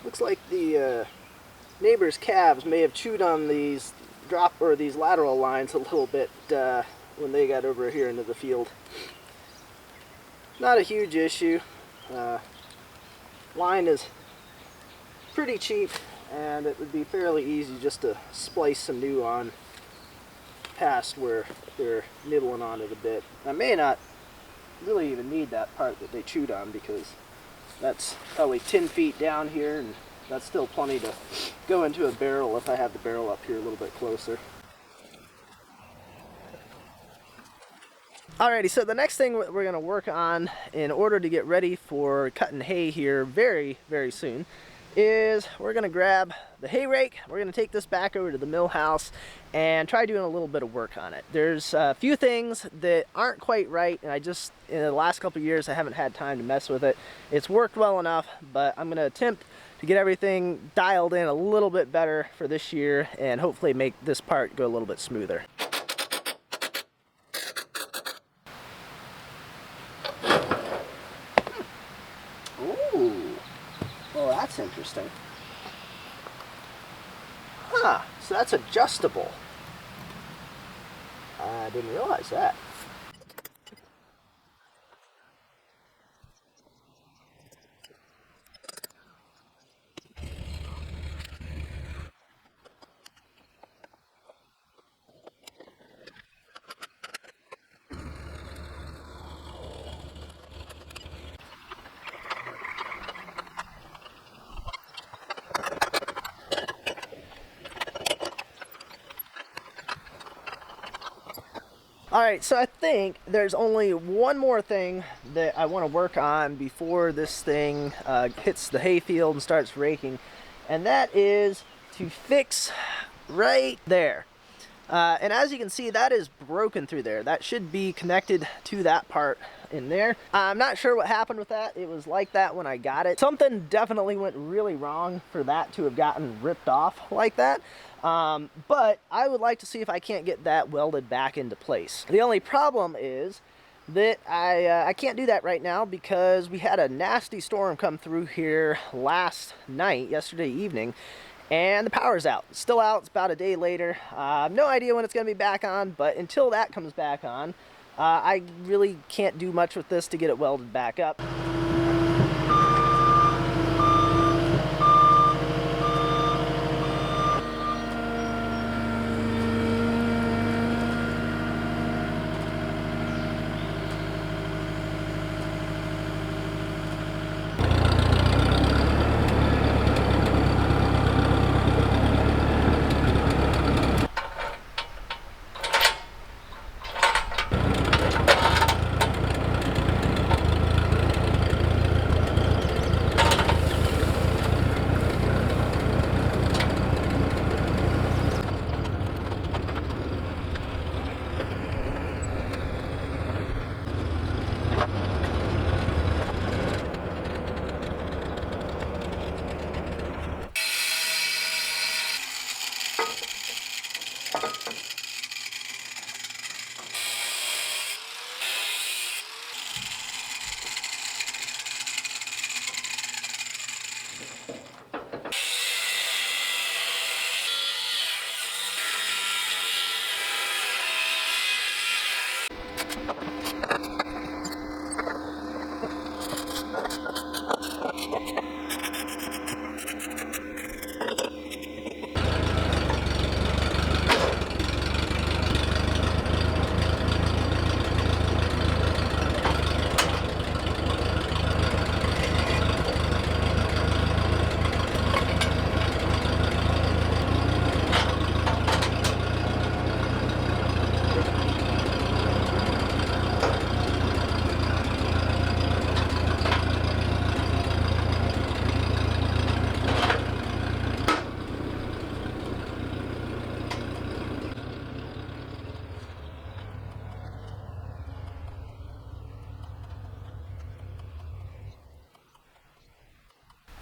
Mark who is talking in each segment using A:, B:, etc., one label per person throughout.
A: Looks like the neighbor's calves may have chewed on these these lateral lines a little bit when they got over here into the field. Not a huge issue. Line is pretty cheap, and it would be fairly easy just to splice some new on past where they're nibbling on it a bit. I may not really even need that part that they chewed on, because that's probably 10 feet down here, and that's still plenty to go into a barrel if I have the barrel up here a little bit closer. Alrighty, so the next thing we're going to work on in order to get ready for cutting hay here very, very soon is we're going to grab the hay rake. We're going to take this back over to the mill house and try doing a little bit of work on it. There's a few things that aren't quite right, and in the last couple of years I haven't had time to mess with it. It's worked well enough, but I'm going to attempt to get everything dialed in a little bit better for this year and hopefully make this part go a little bit smoother. Ooh, well, that's interesting. Huh, so that's adjustable. I didn't realize that. Alright, so I think there's only one more thing that I want to work on before this thing hits the hayfield and starts raking, and that is to fix right there. And as you can see, that is broken through there. That should be connected to that part in there. I'm not sure what happened with that. It was like that when I got it. Something definitely went really wrong for that to have gotten ripped off like that. But I would like to see if I can't get that welded back into place. The only problem is that I can't do that right now because we had a nasty storm come through here last night, yesterday evening, and the power's out. It's still out. It's about a day later. I have no idea when it's going to be back on, but until that comes back on, I really can't do much with this to get it welded back up.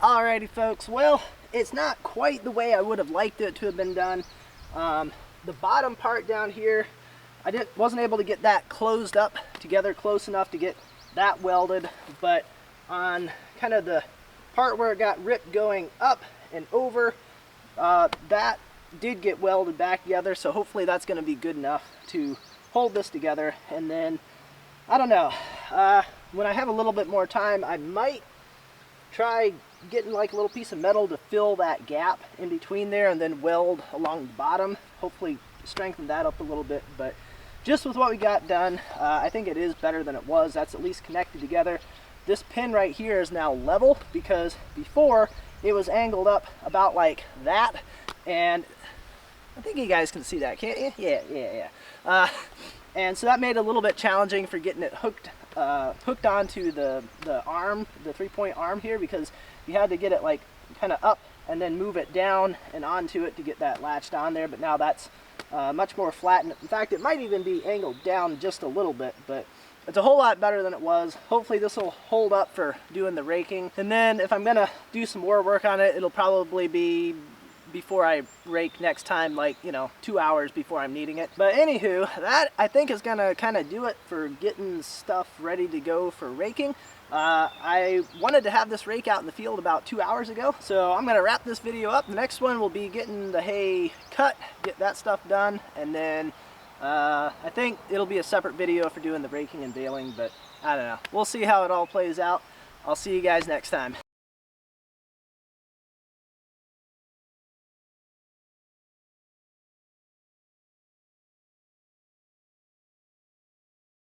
A: Alrighty folks, well, it's not quite the way I would have liked it to have been done. The bottom part down here, I wasn't able to get that closed up together close enough to get that welded, but on kind of the part where it got ripped going up and over, that did get welded back together, so hopefully that's going to be good enough to hold this together. And then, I don't know, when I have a little bit more time, I might try getting like a little piece of metal to fill that gap in between there and then weld along the bottom, hopefully strengthen that up a little bit. But just with what we got done, I think it is better than it was. That's at least connected together. This pin right here is now level, because before it was angled up about like that, and I think you guys can see that, can't you? Yeah. And so that made it a little bit challenging for getting it hooked onto the arm, the 3-point arm here, because you had to get it like kind of up and then move it down and onto it to get that latched on there. But now that's much more flat, and in fact it might even be angled down just a little bit, but it's a whole lot better than it was. Hopefully this will hold up for doing the raking, and then if I'm gonna do some more work on it, it'll probably be before I rake next time, like, you know, 2 hours before I'm needing it. But anywho, that I think is gonna kind of do it for getting stuff ready to go for raking. I wanted to have this rake out in the field about 2 hours ago, so I'm gonna wrap this video up. The next one will be getting the hay cut, get that stuff done, and then I think it'll be a separate video for doing the raking and baling, but I don't know. We'll see how it all plays out. I'll see you guys next time.